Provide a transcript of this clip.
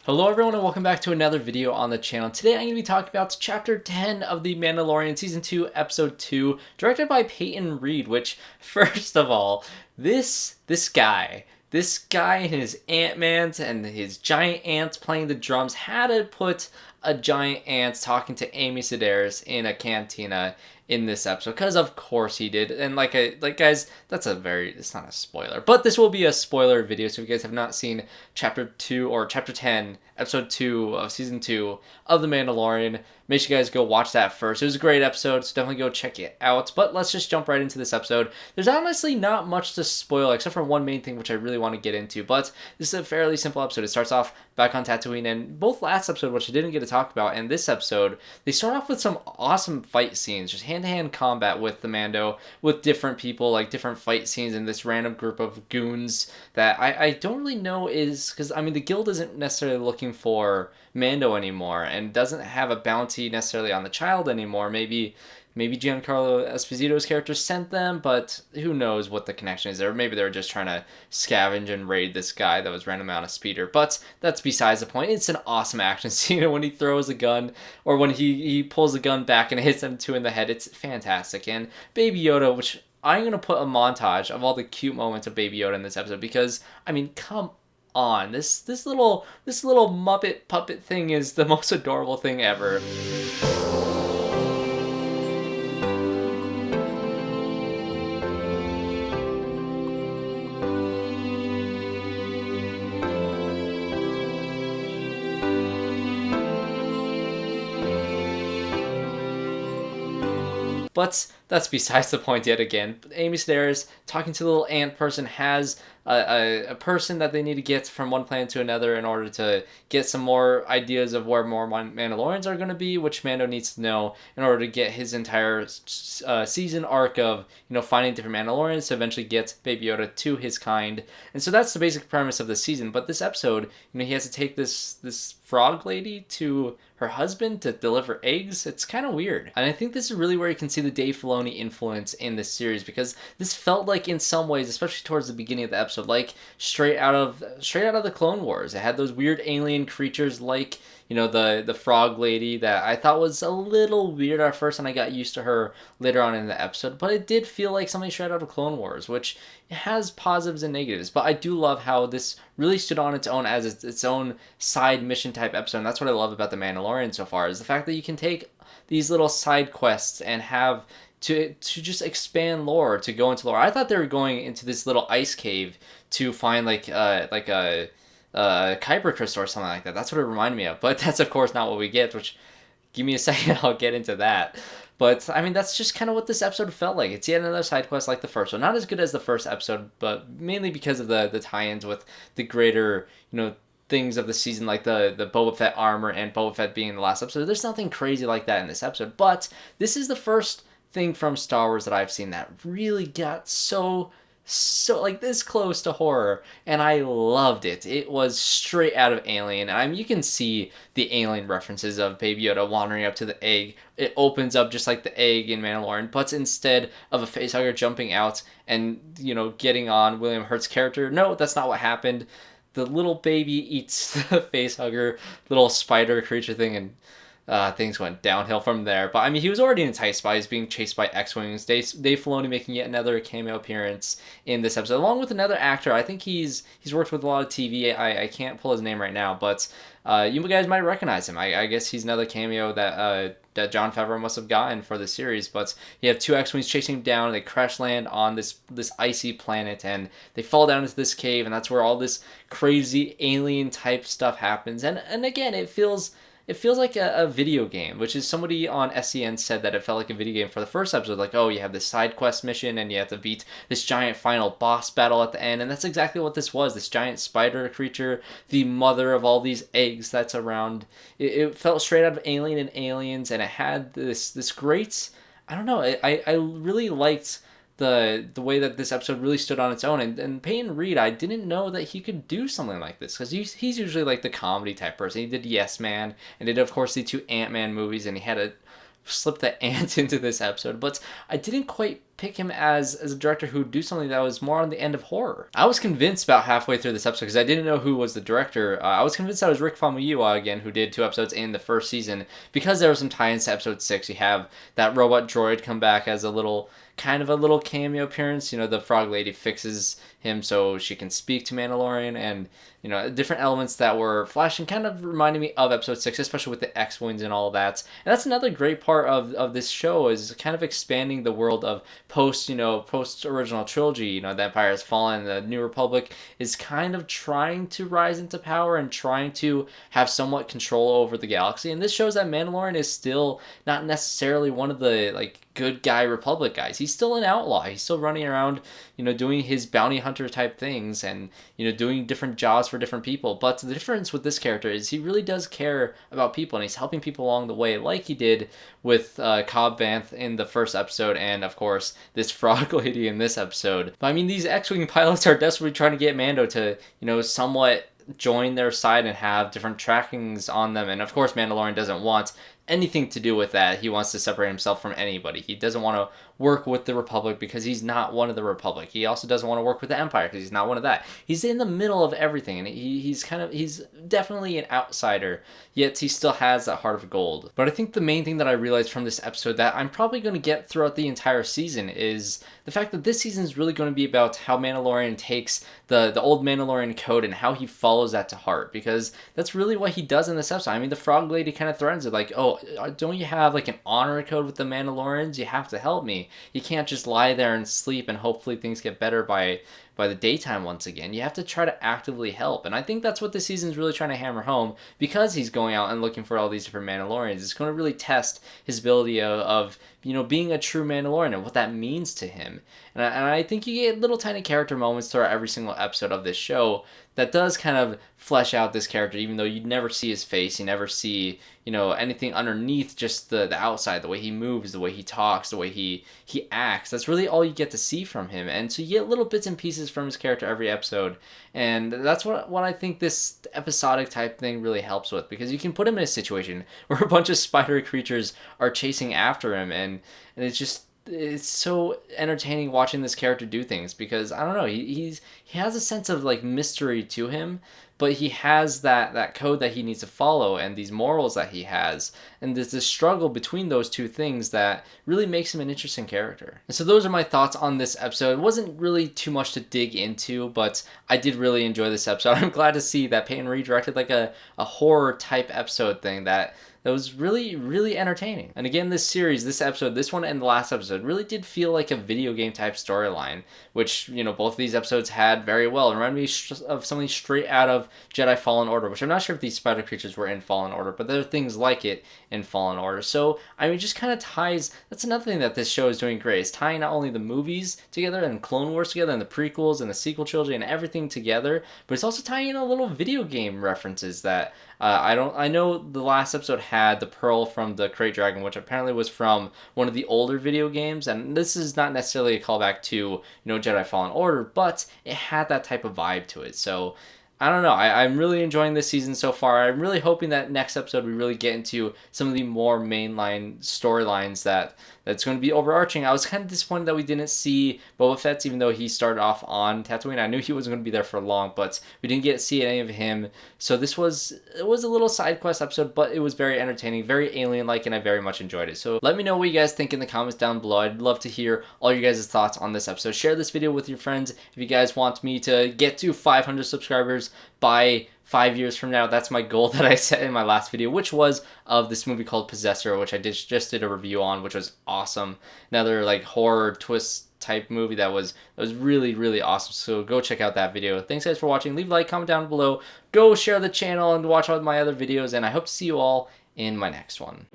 Hello everyone and welcome back to another video on the channel. Today I'm going to be talking about Chapter 10 of The Mandalorian Season 2, Episode 2, directed by Payton Reed, which, first of all, this guy and his Ant-Mans and his giant ants playing the drums had to put a giant ant talking to Amy Sedaris in a cantina in this episode, because of course he did. And guys, it's not a spoiler, but this will be a spoiler video, so if you guys have not seen chapter 2 or chapter 10 episode 2 of season 2 of The Mandalorian, make sure you guys go watch that first. It was a great episode, so definitely go check it out. But let's just jump right into this episode. There's honestly not much to spoil except for one main thing which I really want to get into, but this is a fairly simple episode. It starts off back on Tatooine, and both last episode, which I didn't get to talk about, and this episode, they start off with some awesome fight scenes, just hand-to-hand combat with the Mando, with different people, like different fight scenes, and this random group of goons that I don't really know is, because I mean the guild isn't necessarily looking for Mando anymore, and doesn't have a bounty necessarily on the child anymore. Maybe Giancarlo Esposito's character sent them, but who knows what the connection is there. Or maybe they were just trying to scavenge and raid this guy that was randomly on a speeder. But that's besides the point. It's an awesome action scene when he throws a gun, or when he pulls the gun back and hits them two in the head. It's fantastic. And Baby Yoda, which I'm going to put a montage of all the cute moments of Baby Yoda in this episode, because, I mean, come on. This little Muppet puppet thing is the most adorable thing ever. But that's besides the point yet again. Amy Sedaris, talking to the little ant person, has a person that they need to get from one planet to another in order to get some more ideas of where more Mandalorians are going to be, which Mando needs to know in order to get his entire season arc of, finding different Mandalorians to eventually get Baby Yoda to his kind. And so that's the basic premise of the season. But this episode, he has to take this frog lady to her husband to deliver eggs. It's kind of weird. And I think this is really where you can see the Dave Filoni influence in this series, because this felt like, in some ways, especially towards the beginning of the episode, like straight out of the Clone Wars. It had those weird alien creatures like, the frog lady that I thought was a little weird at first, and I got used to her later on in the episode, but it did feel like something straight out of Clone Wars, which has positives and negatives. But I do love how this really stood on its own as its own side mission type episode, and that's what I love about The Mandalorian so far, is the fact that you can take these little side quests and have to just expand lore, to go into lore. I thought they were going into this little ice cave to find like a Kyber crystal or something like that. That's what it reminded me of. But that's of course not what we get, which, give me a second, I'll get into that. But I mean, that's just kind of what this episode felt like. It's yet another side quest like the first one. Not as good as the first episode, but mainly because of the tie-ins with the greater, things of the season, like the Boba Fett armor and Boba Fett being in the last episode. There's nothing crazy like that in this episode. But this is the first thing from Star Wars that I've seen that really got so like this close to horror, and I loved it. It was straight out of Alien. I mean, you can see the Alien references of Baby Yoda wandering up to the egg. It opens up just like the egg in Mandalorian, but instead of a facehugger jumping out and, getting on William Hurt's character, no, that's not what happened. The little baby eats the facehugger, little spider creature thing, and things went downhill from there. But I mean, he was already enticed by, he's being chased by X-Wings. Dave Filoni making yet another cameo appearance in this episode, along with another actor. I think he's worked with a lot of TV. I can't pull his name right now, but you guys might recognize him. I guess he's another cameo that Jon Favreau must have gotten for the series. But you have two X-Wings chasing him down. They crash land on this icy planet, and they fall down into this cave, and that's where all this crazy alien type stuff happens. And again, it feels like a video game, which is, somebody on SEN said that it felt like a video game for the first episode. Like, oh, you have this side quest mission and you have to beat this giant final boss battle at the end. And that's exactly what this was. This giant spider creature, the mother of all these eggs that's around. It felt straight out of Alien and Aliens, and it had this great, I don't know, I really liked the way that this episode really stood on its own. And Payton Reed, I didn't know that he could do something like this, because he's usually like the comedy type person. He did Yes Man, and did of course the two Ant-Man movies, and he had to slip the ant into this episode. But I didn't quite pick him as a director who would do something that was more on the end of horror. I was convinced about halfway through this episode, because I didn't know who was the director. I was convinced that was Rick Famuyiwa again, who did 2 episodes in the first season, because there were some tie-ins to episode 6. You have that robot droid come back as a little cameo appearance. The frog lady fixes him so she can speak to Mandalorian, and different elements that were flashing kind of reminded me of episode 6, especially with the X-Wings and all that. And that's another great part of this show, is kind of expanding the world of post original trilogy. The Empire has fallen, the New Republic is kind of trying to rise into power and trying to have somewhat control over the galaxy. And this shows that Mandalorian is still not necessarily one of the good guy Republic guys. He's still an outlaw. He's still running around, doing his bounty hunter type things, and doing different jobs for different people. But the difference with this character is he really does care about people, and he's helping people along the way, like he did with Cobb Vanth in the first episode, and of course this frog lady in this episode. But I mean, these X-Wing pilots are desperately trying to get Mando to somewhat join their side and have different trackings on them, and of course Mandalorian doesn't want anything to do with that. He wants to separate himself from anybody. He doesn't want to work with the Republic because he's not one of the Republic. He also doesn't want to work with the Empire because he's not one of that. He's in the middle of everything, and he's definitely an outsider, yet he still has that heart of gold. But I think the main thing that I realized from this episode that I'm probably going to get throughout the entire season is the fact that this season is really going to be about how Mandalorian takes the old Mandalorian code and how he follows that to heart, because that's really what he does in this episode. I mean, the frog lady kind of threatens it, oh, don't you have an honor code with the Mandalorians? You have to help me. You can't just lie there and sleep and hopefully things get better by the daytime once again. You have to try to actively help. And I think that's what this season is really trying to hammer home, because he's going out and looking for all these different Mandalorians. It's going to really test his ability of being a true Mandalorian and what that means to him. And I think you get little tiny character moments throughout every single episode of this show that does kind of flesh out this character, even though you never see his face, you never see anything underneath, just the outside, the way he moves, the way he talks, the way he acts. That's really all you get to see from him. And so you get little bits and pieces from his character every episode, and that's what I think this episodic type thing really helps with, because you can put him in a situation where a bunch of spidery creatures are chasing after him, and it's so entertaining watching this character do things, because I don't know, he has a sense of mystery to him, but he has that code that he needs to follow and these morals that he has, and there's this struggle between those two things that really makes him an interesting character. And so those are my thoughts on this episode. It wasn't really too much to dig into, but I did really enjoy this episode. I'm glad to see that Payton redirected a horror type episode thing that was really, really entertaining. And again, this episode, this one and the last episode, really did feel like a video game type storyline, which, both of these episodes had very well. It reminded me of something straight out of Jedi Fallen Order, which I'm not sure if these spider creatures were in Fallen Order, but there are things like it in Fallen Order. So, I mean, it just kind of ties, that's another thing that this show is doing great, is tying not only the movies together and Clone Wars together and the prequels and the sequel trilogy and everything together, but it's also tying in a little video game references that I know the last episode had the pearl from the Krayt Dragon, which apparently was from one of the older video games, and this is not necessarily a callback to Jedi Fallen Order, but it had that type of vibe to it. So I don't know, I'm really enjoying this season so far. I'm really hoping that next episode we really get into some of the more mainline storylines that's going to be overarching. I was kind of disappointed that we didn't see Boba Fett, even though he started off on Tatooine. I knew he wasn't going to be there for long, but we didn't get to see any of him. So it was a little side quest episode, but it was very entertaining, very alien-like, and I very much enjoyed it. So let me know what you guys think in the comments down below. I'd love to hear all your guys' thoughts on this episode. Share this video with your friends if you guys want me to get to 500 subscribers by 5 years from now. That's my goal that I set in my last video, which was of this movie called Possessor, which I just did a review on, which was awesome. Another horror twist type movie that was really, really awesome. So go check out that video. Thanks guys for watching. Leave a like, comment down below. Go share the channel and watch all of my other videos, and I hope to see you all in my next one.